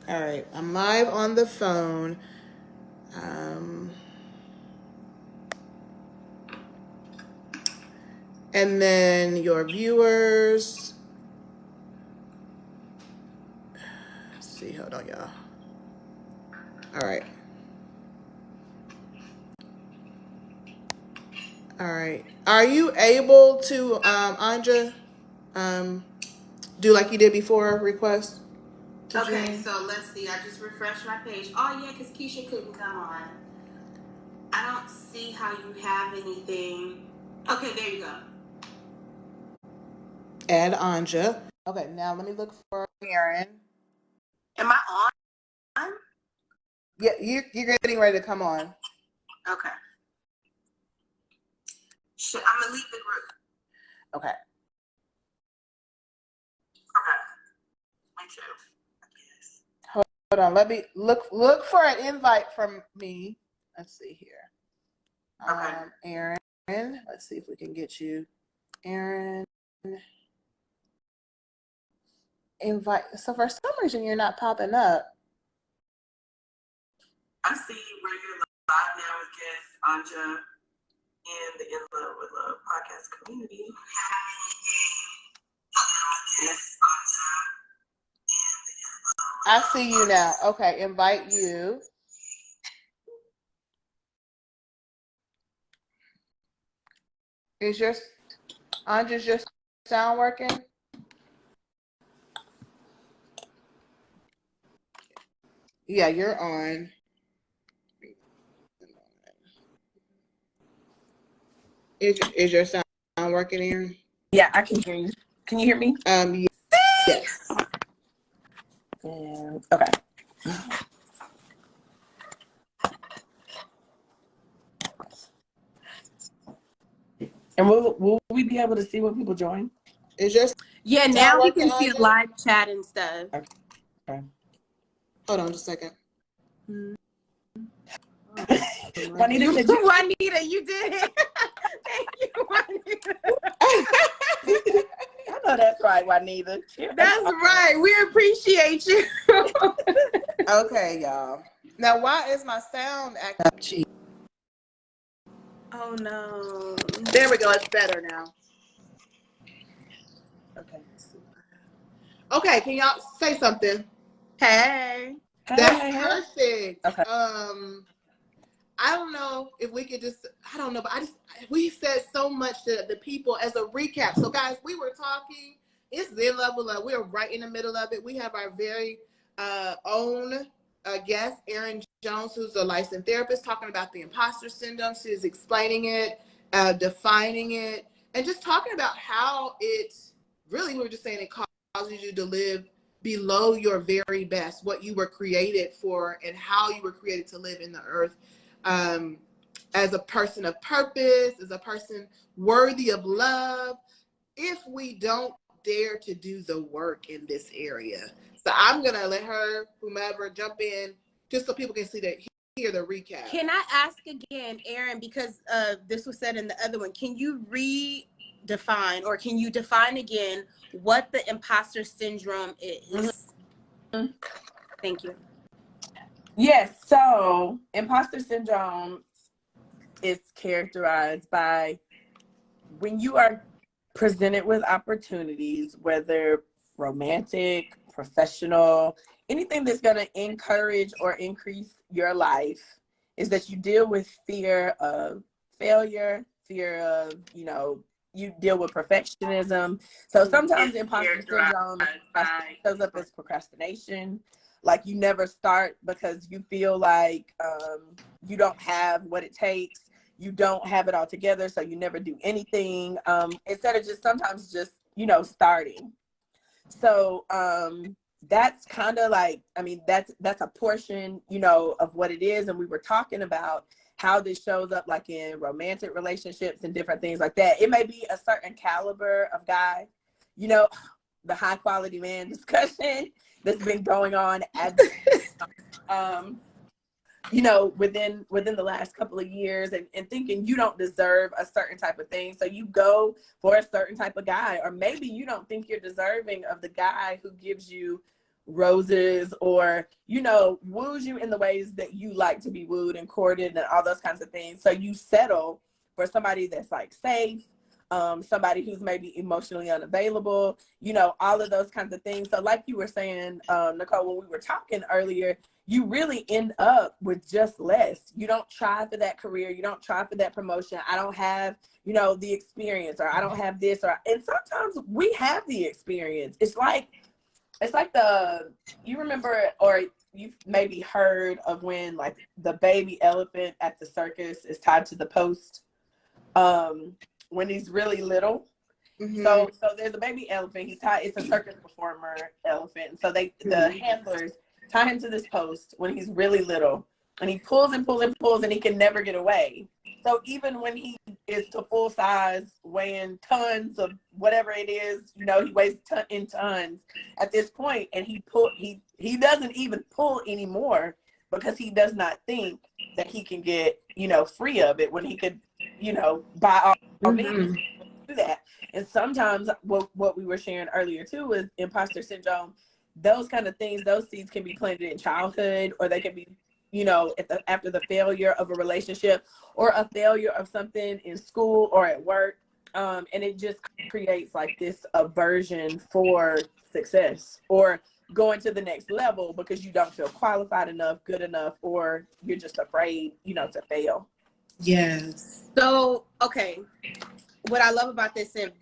All right, I'm live on the phone. Um, and then your viewers. Let's see, hold on, y'all. All right. All right. Are you able to, Anja, um, do like you did before, request to Okay, join? so let's see. I just refreshed my page. Oh, yeah, because Keisha couldn't come on. I don't see how you have anything. Okay, there you go. Add Anja. Okay, now let me look for Erin. Am I on? Yeah, you're getting ready to come on. Okay. I'm going to leave the group. Okay. Okay. Me too. Yes. Hold on. Let me look for an invite from me. Let's see here. Okay. Erin. Let's see if we can get you. Erin. Invite. So for some reason you're not popping up. I see where you're live now with guest Anja in the In Love with Love podcast community. Yes, Anja. I see you now. Okay, invite you. Is your Anja's your sound working? Yeah, you're on. Is your sound working, Erin? Yeah, I can hear you. Can you hear me? Yes. Okay. And will we be able to see when people join? Is your Yeah, now we can see a live chat and stuff. Okay. Hold on just a second. Juanita said Juanita, you did it. Thank you, Juanita. I know that's right, Juanita. That's right. We appreciate you. Okay, y'all. Now, why is my sound acting cheap? Oh, no. There we go. It's better now. Okay. Okay, can y'all say something? Hey. That's perfect. Okay. I don't know if we could just, I don't know, but we said so much to the people as a recap. So guys, we were talking, it's their level of, we're right in the middle of it. We have our very own guest, Erin Jones, who's a licensed therapist, talking about the imposter syndrome. She's explaining it, defining it, and just talking about how it really, we were just saying it causes you to live below your very best, what you were created for and how you were created to live in the earth. As a person of purpose, as a person worthy of love, if we don't dare to do the work in this area. So I'm going to let her, whomever, jump in just so people can hear the recap. Can I ask again, Erin, because this was said in the other one, can you redefine or can you define again what the imposter syndrome is? Mm-hmm. Thank you. Yes, so imposter syndrome is characterized by when you are presented with opportunities, whether romantic, professional, anything that's going to encourage or increase your life, is that you deal with fear of failure, fear of, you deal with perfectionism. So sometimes imposter syndrome shows up as procrastination. Like you never start because you feel like you don't have what it takes. You don't have it all together, so you never do anything. Instead of just sometimes just, starting. So that's kind of like, that's a portion, of what it is. And we were talking about how this shows up like in romantic relationships and different things like that. It may be a certain caliber of guy, the high quality man discussion that's been going on at within the last couple of years and thinking you don't deserve a certain type of thing. So you go for a certain type of guy, or maybe you don't think you're deserving of the guy who gives you roses or, you know, woos you in the ways that you like to be wooed and courted and all those kinds of things. So you settle for somebody that's like safe, somebody who's maybe emotionally unavailable, you know, all of those kinds of things. So like you were saying, Nicole, when we were talking earlier, you really end up with just less. You don't try for that career. You don't try for that promotion. I don't have, you know, the experience, or I don't have this, and sometimes we have the experience. It's like you remember, or you've maybe heard of when like the baby elephant at the circus is tied to the post, when he's really little. Mm-hmm. So there's a baby elephant. He's tied. It's a circus performer elephant. So the handlers tie him to this post when he's really little, and he pulls and pulls and pulls, and he can never get away. So even when he is to full size, weighing tons of whatever it is, you know, he weighs in tons at this point, and he doesn't even pull anymore because he does not think that he can get, you know, free of it when he could, you know, by all means do that. And sometimes what we were sharing earlier too is imposter syndrome. Those kind of things, those seeds can be planted in childhood, or they can be, you know, after the failure of a relationship or a failure of something in school or at work. And it just creates like this aversion for success or going to the next level because you don't feel qualified enough, good enough, or you're just afraid, you know, to fail. Yes. So, okay. What I love about this, and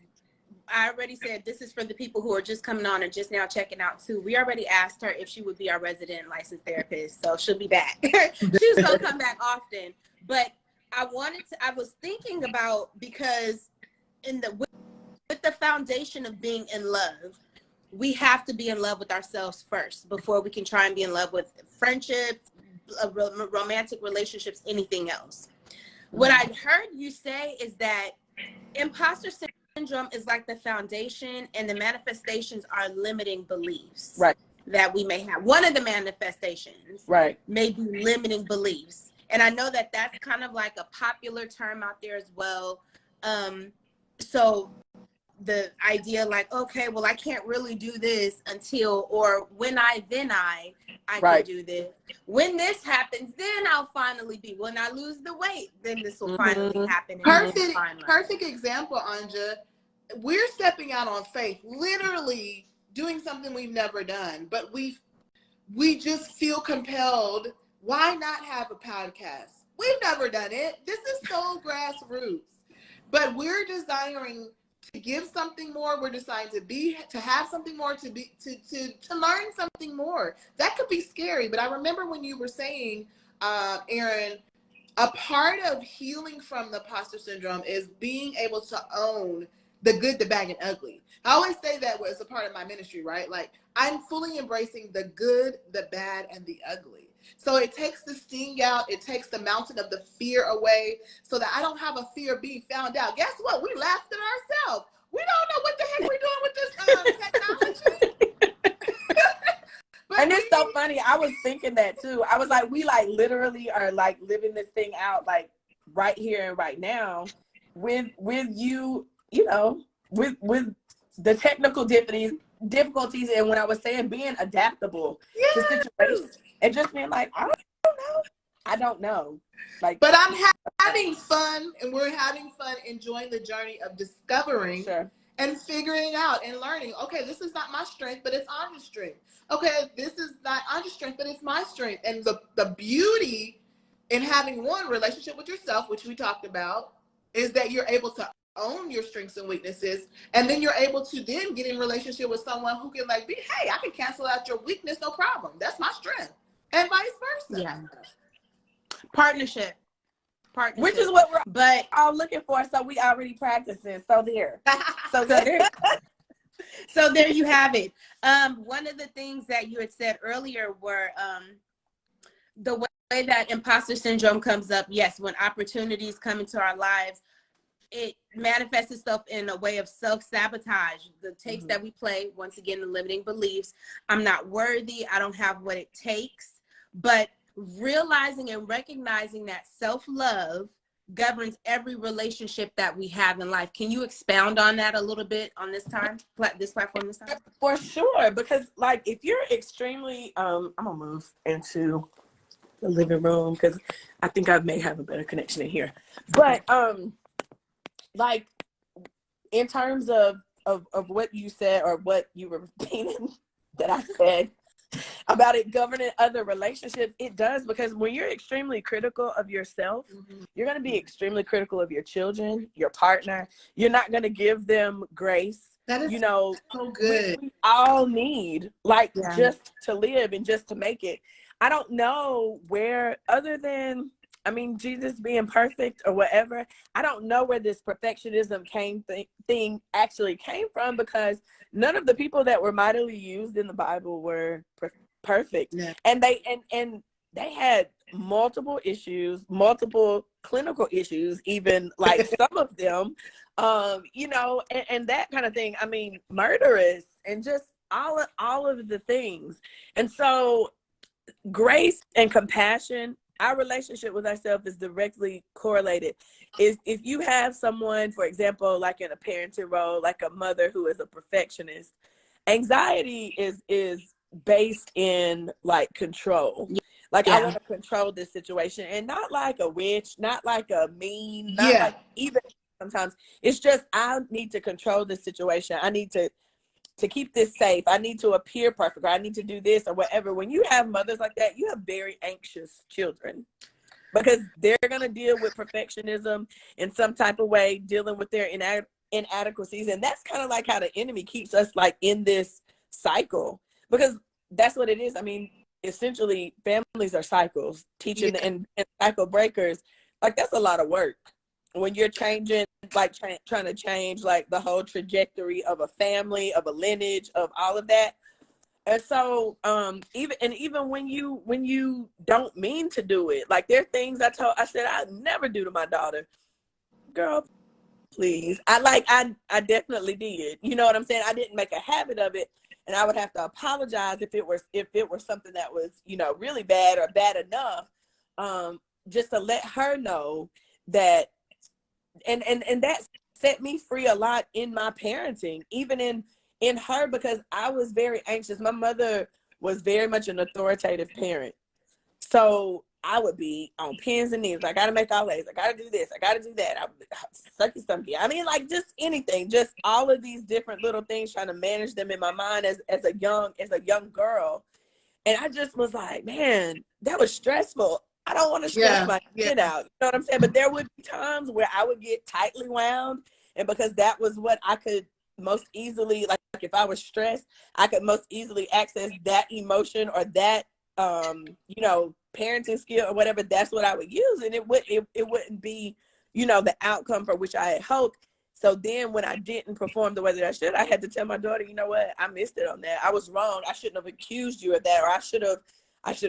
I already said this is for the people who are just coming on and just now checking out too. We already asked her if she would be our resident licensed therapist, so she'll be back. She's gonna come back often. But I was thinking about, because with the foundation of being in love, we have to be in love with ourselves first before we can try and be in love with friendships, romantic relationships, anything else. What I heard you say is that imposter syndrome is like the foundation, and the manifestations are limiting beliefs that we may have. One of the manifestations may be limiting beliefs. And I know that that's kind of like a popular term out there as well. So the idea like, okay, well, I can't really do this until, or when I can do this. When this happens, then I'll finally be. When I lose the weight, then this will finally happen. Perfect example, Anja. We're stepping out on faith, literally doing something we've never done, but we just feel compelled. Why not have a podcast? We've never done it. This is so grassroots, but we're desiring to give something more. We're deciding to have something more, to learn something more. That could be scary, but I remember when you were saying, Erin, a part of healing from the imposter syndrome is being able to own the good, the bad, and ugly. I always say that as a part of my ministry, right? Like, I'm fully embracing the good, the bad, and the ugly. So it takes the sting out. It takes the mountain of the fear away so that I don't have a fear of being found out. Guess what? We laughed at ourselves. We don't know what the heck we're doing with this technology. And it's so funny. I was thinking that too. I was like, we like literally are like living this thing out like right here and right now with you, you know, with the technical difficulties. And when I was saying being adaptable to situations and just being like, I don't know. Like, but I'm having fun, and we're having fun enjoying the journey of discovering and figuring out and learning. Okay, this is not my strength, but it's Anja's strength. Okay, this is not Anja's strength, but it's my strength. And the beauty in having one relationship with yourself, which we talked about, is that you're able to own your strengths and weaknesses, and then you're able to then get in relationship with someone who can like be, hey, I can cancel out your weakness, no problem. That's my strength, and vice versa. Yeah. Partnership. Which is what we're all looking for. So we already practicing. So there. So there you have it. One of the things that you had said earlier were the way that imposter syndrome comes up. Yes, when opportunities come into our lives, it manifests itself in a way of self-sabotage. The tapes that we play, once again, the limiting beliefs. I'm not worthy. I don't have what it takes. But realizing and recognizing that self-love governs every relationship that we have in life. Can you expound on that a little bit on this platform this time? For sure, because like if you're extremely, I'm gonna move into the living room because I think I may have a better connection in here. But like in terms of what you said or what you were repeating that I said about it governing other relationships, it does, because when you're extremely critical of yourself, you're going to be extremely critical of your children, your partner. You're not going to give them grace. That is so good. Which we all need, like just to live and just to make it. I don't know where, other than, I mean, Jesus being perfect or whatever, I don't know where this perfectionism thing actually came from, because none of the people that were mightily used in the Bible were perfect. Yeah. And they had multiple issues, multiple clinical issues, even like some of them, you know, and that kind of thing. I mean, murderous and just all of the things. And so grace and compassion, our relationship with ourselves is directly correlated. If you have someone, for example, like in a parenting role, like a mother who is a perfectionist, anxiety is based in like control. Like, I want to control this situation, and not like a witch, not like a mean, not like, even sometimes it's just, I need to control this situation. I need to keep this safe. I need to appear perfect, or I need to do this or whatever. When you have mothers like that, you have very anxious children, because they're going to deal with perfectionism in some type of way, dealing with their inadequacies. And that's kind of like how the enemy keeps us like in this cycle, because that's what it is. I mean, essentially families are cycles, teaching and cycle breakers. Like, that's a lot of work when you're changing, like trying to change like the whole trajectory of a family, of a lineage, of all of that. And so even when you don't mean to do it, like there are things I said I'd never do to my daughter. Girl, please. I definitely did. You know what I'm saying? I didn't make a habit of it, and I would have to apologize if it were something that was, you know, really bad or bad enough, just to let her know that. And that set me free a lot in my parenting, even in her, because I was very anxious. My mother was very much an authoritative parent. So I would be on pins and needles. I got to make all A's. I got to do this. I got to do that. Sucky stomachy. I mean, like, just anything, just all of these different little things, trying to manage them in my mind as a young girl. And I just was like, man, that was stressful. I don't want to stress my kid out. You know what I'm saying? But there would be times where I would get tightly wound. And because that was what I could most easily, like if I was stressed, I could most easily access that emotion or that, you know, parenting skill or whatever. That's what I would use. And it wouldn't be, you know, the outcome for which I had hoped. So then when I didn't perform the way that I should, I had to tell my daughter, you know what, I missed it on that. I was wrong. I shouldn't have accused you of that, or I should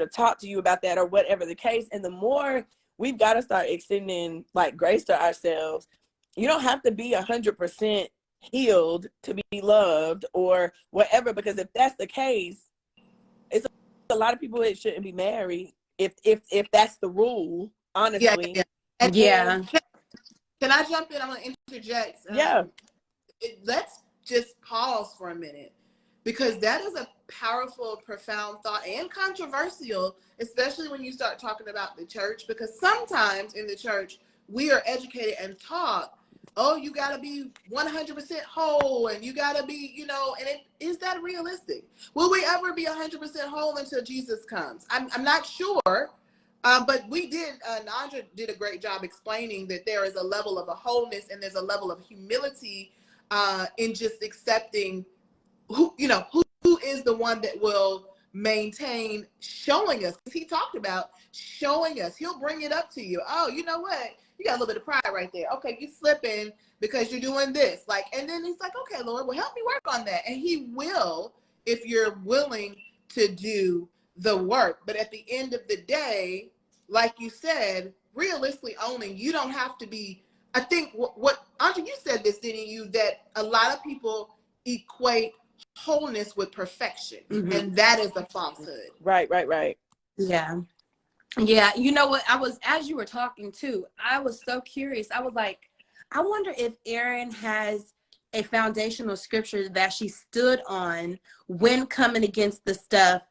have talked to you about that, or whatever the case. And the more we've got to start extending like grace to ourselves. You don't have to be 100% healed to be loved or whatever, because if that's the case, it's a lot of people that shouldn't be married if that's the rule, honestly. Can I jump in? I'm going to interject. Let's just pause for a minute, because that is a powerful, profound thought, and controversial, especially when you start talking about the church, because sometimes in the church, we are educated and taught, oh, you got to be 100% whole, and you got to be, you know, and is that realistic? Will we ever be 100% whole until Jesus comes? I'm not sure. But Anja did a great job explaining that there is a level of a wholeness, and there's a level of humility in just accepting who is the one that will maintain showing us. He talked about showing us. He'll bring it up to you. Oh, you know what? You got a little bit of pride right there. Okay, you slipping because you're doing this. Like, and then he's like, okay, Lord, well, help me work on that. And he will, if you're willing to do the work. But at the end of the day, like you said, realistically owning, you don't have to be, I think what Anja, you said this, didn't you, that a lot of people equate wholeness with perfection. And that is a falsehood. Right. Yeah. Yeah, you know what? As you were talking too, I was so curious. I was like, I wonder if Erin has a foundational scripture that she stood on when coming against the stuff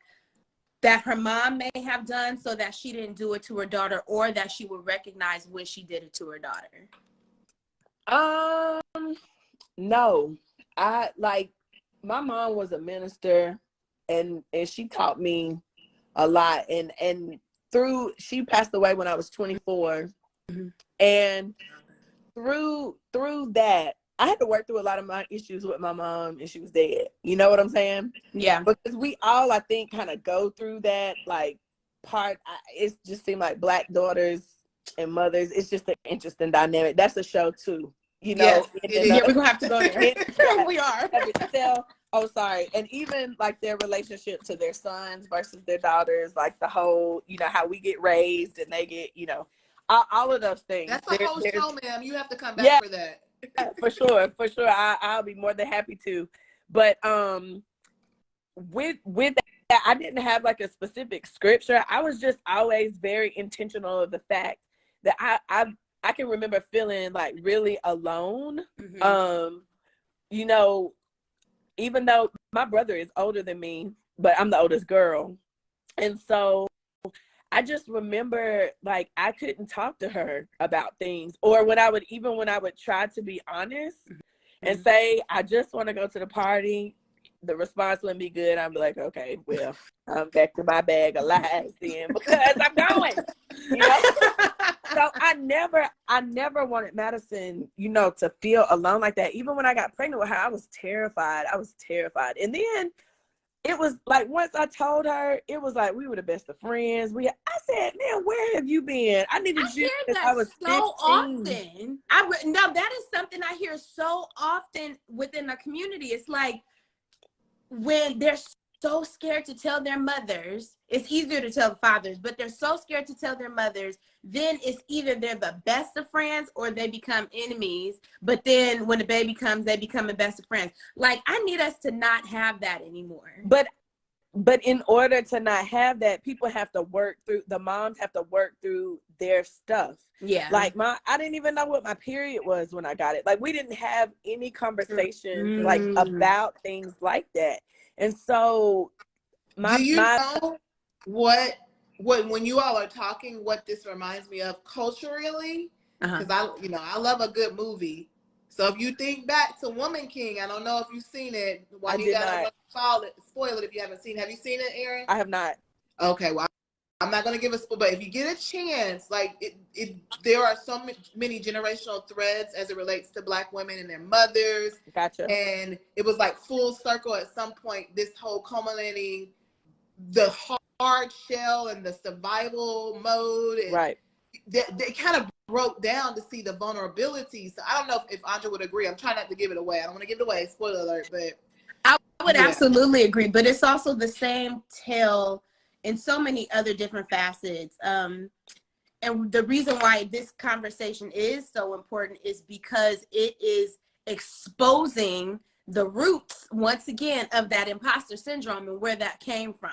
that her mom may have done, so that she didn't do it to her daughter, or that she would recognize when she did it to her daughter. No. My mom was a minister, and she taught me a lot, and she passed away when I was 24. Mm-hmm. And through that, I had to work through a lot of my issues with my mom, and she was dead. You know what I'm saying? Yeah. Because we all, I think, kind of go through that, like, part. It just seemed like Black daughters and mothers, it's just an interesting dynamic. That's a show too, you know. Yes, yeah, we're gonna have to go there. We are. Oh, sorry. And even like their relationship to their sons versus their daughters, like the whole, you know, how we get raised and they get, you know, all of those things. That's a whole show, ma'am. You have to come back for that. For sure. I'll be more than happy to. But with that, I didn't have like a specific scripture. I was just always very intentional of the fact that I can remember feeling like really alone. Mm-hmm. You know, even though my brother is older than me, but I'm the oldest girl. And so I just remember, like, I couldn't talk to her about things, or when I would try to be honest and say, I just want to go to the party, the response wouldn't be good. I'd be like, okay, well, I'm back to my bag of lies then, because I'm going, you know? So I never wanted Madison, you know, to feel alone like that. Even when I got pregnant with her, I was terrified. And then it was like, once I told her, it was like we were the best of friends. I said, man, where have you been? I needed you since I was 15. Often. No, that is something I hear so often within the community. It's like when they're so scared to tell their mothers, it's easier to tell the fathers, but they're so scared to tell their mothers, then it's either they're the best of friends or they become enemies. But then when the baby comes, they become the best of friends. Like, I need us to not have that anymore. But in order to not have that, the moms have to work through their stuff. Yeah. Like I didn't even know what my period was when I got it. Like, we didn't have any conversations like about things like that. And so do you know what when you all are talking, what this reminds me of culturally? Because I love a good movie. So if you think back to Woman King, I don't know if you've seen it. I did not. Spoil it if you haven't seen it. Have you seen it, Erin? I have not. Okay, well, I'm not going to give a spoil, but if you get a chance, like there are so many generational threads as it relates to Black women and their mothers. Gotcha. And it was like full circle at some point, this whole culminating the hard shell and the survival mode. And right. They kind of broke down to see the vulnerability. So I don't know if Anja would agree. I'm trying not to give it away. I don't want to give it away. Spoiler alert, but I would absolutely agree. But it's also the same tale in so many other different facets. And the reason why this conversation is so important is because it is exposing the roots, once again, of that imposter syndrome and where that came from.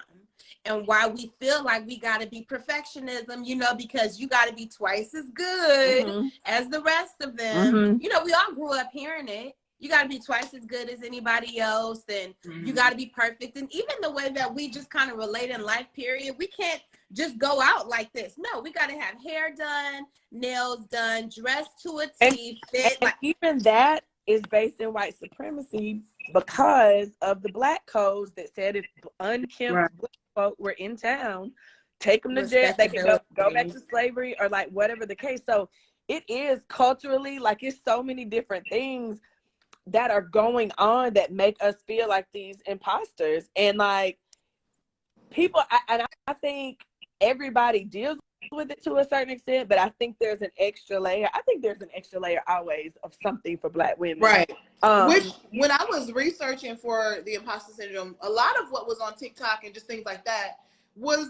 And why we feel like we got to be perfectionism, you know, because you got to be twice as good as the rest of them. You know, we all grew up hearing it. You got to be twice as good as anybody else, and you got to be perfect. And even the way that we just kind of relate in life, period, we can't just go out like this. No, we got to have hair done, nails done, dressed to a T, fit. And even that is based in white supremacy because of the Black codes that said if unkempt Black folk were in town, take them to jail. They can go back to slavery or like whatever the case. So it is culturally, like, it's so many different things that are going on that make us feel like these imposters. And like people, I think everybody deals with it to a certain extent, but I think there's an extra layer. I think there's an extra layer always of something for Black women. Right. Which, when I was researching for the imposter syndrome, a lot of what was on TikTok and just things like that was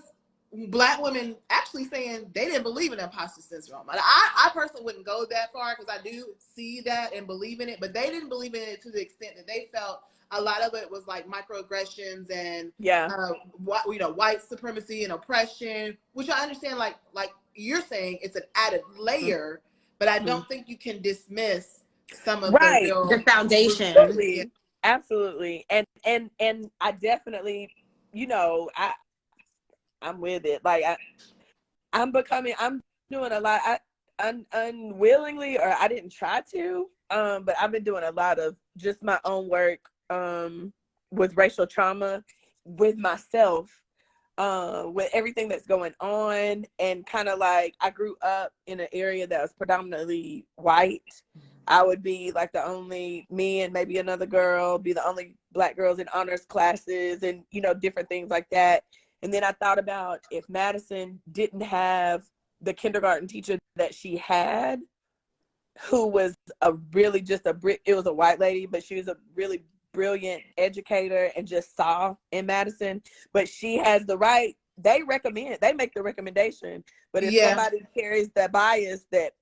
Black women actually saying they didn't believe in imposter syndrome. And I personally wouldn't go that far because I do see that and believe in it, but they didn't believe in it to the extent that they felt a lot of it was like microaggressions and white supremacy and oppression, which I understand. Like you're saying, it's an added layer, but I don't think you can dismiss some of the foundation. Absolutely. And I definitely, I'm with it. Like I'm doing a lot. Unwillingly, or I didn't try to, but I've been doing a lot of just my own work with racial trauma, with myself, with everything that's going on. And kind of like, I grew up in an area that was predominantly white. I would be like me and maybe another girl, be the only Black girls in honors classes and, different things like that. And then I thought about if Madison didn't have the kindergarten teacher that she had, who was it was a white lady, but she was a really brilliant educator and just saw in Madison. But she has they make the recommendation. But if somebody carries that bias that,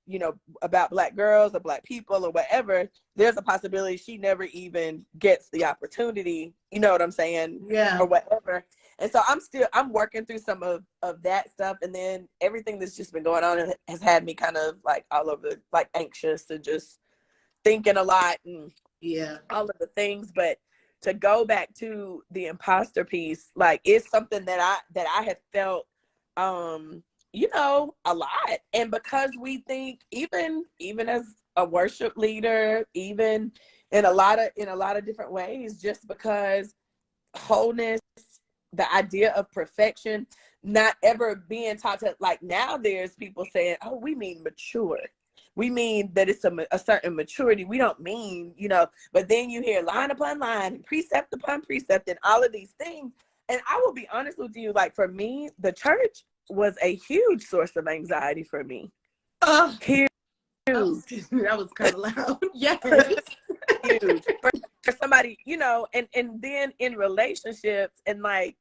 about Black girls or Black people or whatever, there's a possibility she never even gets the opportunity, you know what I'm saying? Yeah. Or whatever. And so I'm working through some of that stuff. And then everything that's just been going on has had me kind of like all over, like anxious and just thinking a lot and all of the things. But to go back to the imposter piece, like it's something that I have felt, a lot. And because we think even as a worship leader, even in a lot of different ways, just because wholeness, the idea of perfection, not ever being taught to, like, now there's people saying, oh, we mean mature. We mean that it's a certain maturity. We don't mean, but then you hear line upon line and precept upon precept and all of these things. And I will be honest with you, like for me, the church was a huge source of anxiety for me. Huge. That was kind of loud. Yes. Huge. For somebody, and then in relationships and like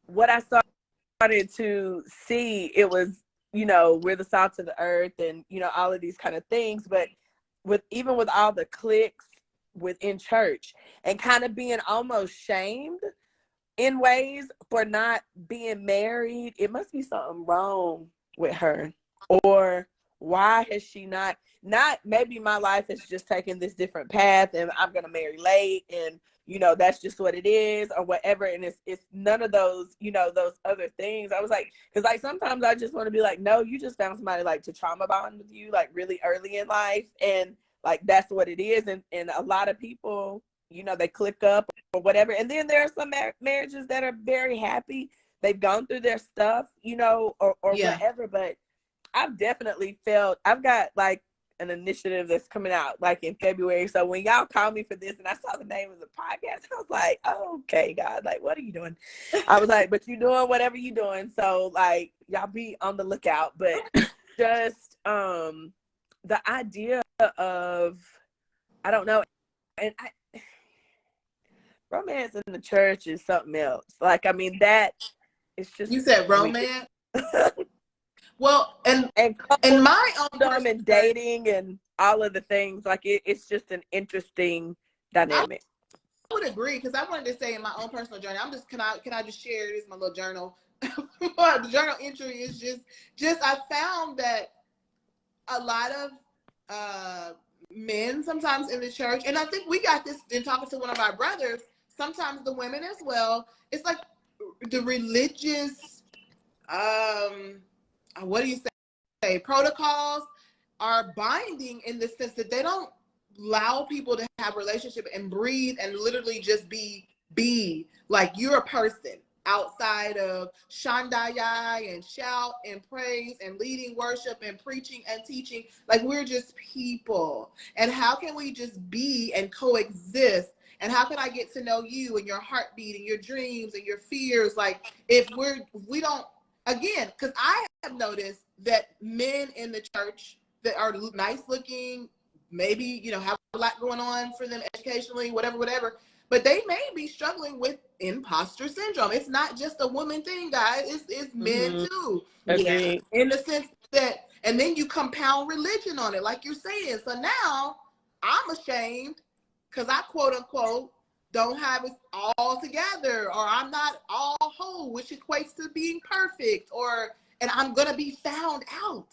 what I started to see, it was, we're the salt of the earth and, all of these kind of things. But with all the cliques within church and kind of being almost shamed in ways for not being married, it must be something wrong with her. Or why has she not maybe my life has just taken this different path and I'm going to marry late and, that's just what it is or whatever. And it's none of those, those other things. I was like, because like sometimes I just want to be like, no, you just found somebody like to trauma bond with you like really early in life. And like, that's what it is. And a lot of people, they click up or whatever. And then there are some marriages that are very happy. They've gone through their stuff, or whatever. But I've definitely felt, I've got like an initiative that's coming out like in February. So when y'all called me for this and I saw the name of the podcast, I was like, oh, okay, God, like, what are you doing? I was like, but you're doing whatever you're doing. So like, y'all be on the lookout. But just the idea of, I don't know. And romance in the church is something else. Like, I mean, that it's just. You said romance? Well, and my own and dating and all of the things, like it's just an interesting dynamic. I would agree, because I wanted to say in my own personal journey, can I just share this, my little journal? The journal entry is just I found that a lot of men sometimes in the church, and I think we got this in talking to one of our brothers, sometimes the women as well, it's like the religious what do you say, protocols are binding in the sense that they don't allow people to have a relationship and breathe and literally just be like you're a person outside of shandaya and shout and praise and leading worship and preaching and teaching. Like, we're just people. And how can we just be and coexist? And how can I get to know you and your heartbeat and your dreams and your fears? Like, if we don't, again, because I have noticed that men in the church that are nice looking, maybe, have a lot going on for them educationally, whatever, but they may be struggling with imposter syndrome. It's not just a woman thing, guys. It's men too. Okay. Yeah. In the sense that, and then you compound religion on it, like you're saying. So now I'm ashamed because I quote unquote don't have it all together, or I'm not all whole, which equates to being perfect, and I'm going to be found out.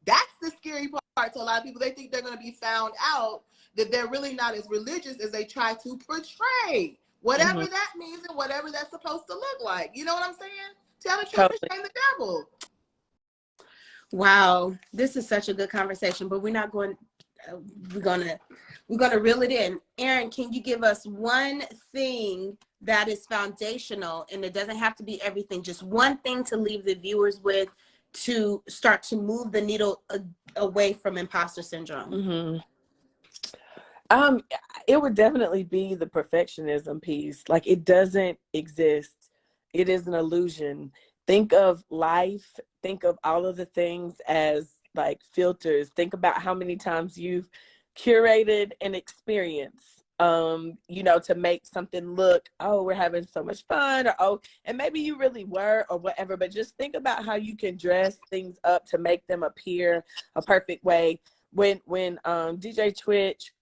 That's the scary part to a lot of people. They think they're going to be found out, that they're really not as religious as they try to portray, whatever that means and whatever that's supposed to look like. You know what I'm saying? Tell the truth and shame the devil. Wow, this is such a good conversation, but we're not going. We're gonna reel it in. Erin, can you give us one thing that is foundational, and it doesn't have to be everything, just one thing to leave the viewers with to start to move the needle away from imposter syndrome? It would definitely be the perfectionism piece. Like, it doesn't exist. It is an illusion. Think of life, think of all of the things as like filters. Think about how many times you've curated an experience, you know, to make something look, oh, we're having so much fun, or oh, and maybe you really were, or whatever, but just think about how you can dress things up to make them appear a perfect way. When DJ Twitch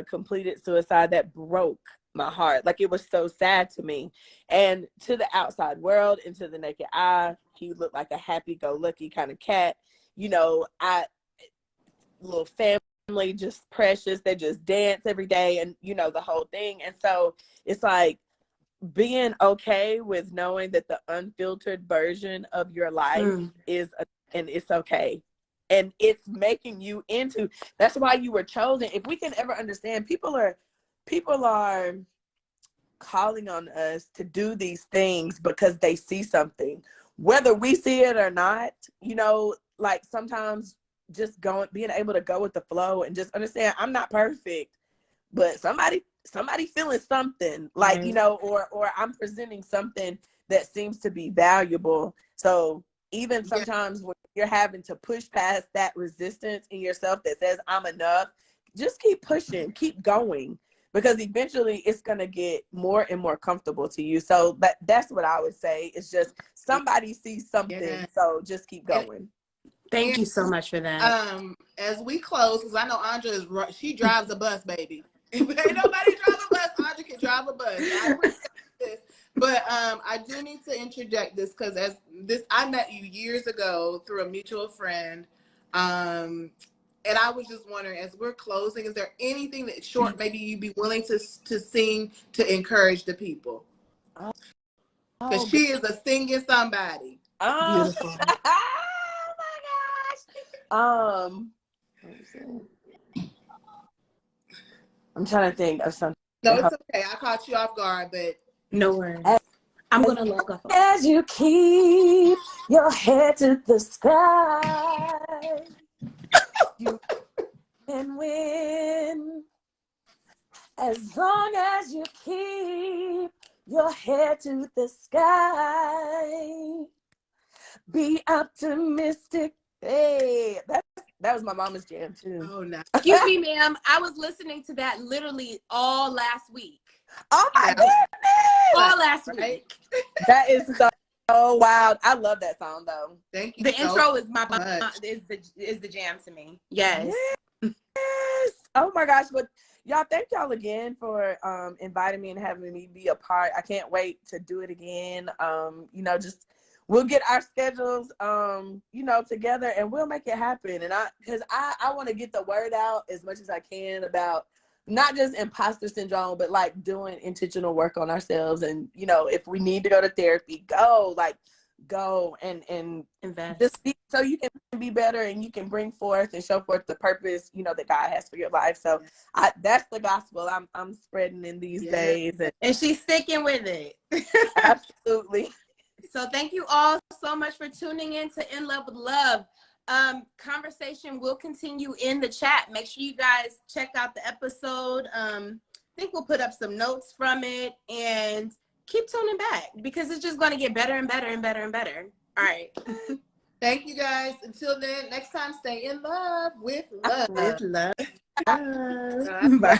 completed suicide, that broke my heart. Like, it was so sad to me, and to the outside world and to the naked eye, he looked like a happy-go-lucky kind of cat, you know. Little family, just precious, they just dance every day, and you know, the whole thing. And so it's like being okay with knowing that the unfiltered version of your life is and it's okay, and it's making you into, that's why you were chosen. If we can ever understand, people are calling on us to do these things because they see something, whether we see it or not, you know. Like, sometimes just being able to go with the flow and just understand I'm not perfect, but somebody feeling something, like, you know, or I'm presenting something that seems to be valuable. So even sometimes when you're having to push past that resistance in yourself that says I'm enough, just keep pushing, keep going, because eventually it's going to get more and more comfortable to you. So that's what I would say. It's just somebody sees something, so just keep going. Thank you so much for that. As we close, because I know Anja she drives a bus, baby. If ain't nobody drive a bus, Anja can drive a bus. I appreciate this. But I do need to interject this, because I met you years ago through a mutual friend. And I was just wondering, as we're closing, is there anything that short maybe you'd be willing to sing to encourage the people? Because she is a singing somebody. Beautiful. I'm trying to think of something. No, it's okay. I caught you off guard, but no worries. I'm gonna log off. As you keep your head to the sky, you can win. As long as you keep your head to the sky, be optimistic. Hey, that was my mama's jam too. oh no. Excuse me, ma'am. I was listening to that literally all last week. Oh my goodness! All last week. That is so wild. I love that song though. Thank you. The intro is is the jam to me. Yes. Yes. Oh my gosh. But y'all, thank y'all again for inviting me and having me be a part. I can't wait to do it again. You know, just we'll get our schedules you know, together, and we'll make it happen. And because I want to get the word out as much as I can about not just imposter syndrome, but like doing intentional work on ourselves. And, you know, if we need to go to therapy, go and invest. just so you can be better and you can bring forth and show forth the purpose, you know, that God has for your life. So that's the gospel I'm spreading in these days. And she's sticking with it. Absolutely. So thank you all so much for tuning in to In Love with Love. Conversation will continue in the chat. Make sure you guys check out the episode. I think we'll put up some notes from it, and keep tuning back, because it's just going to get better and better and better and better. All right. Thank you guys. Until then, next time, stay in love with love. With love. Bye.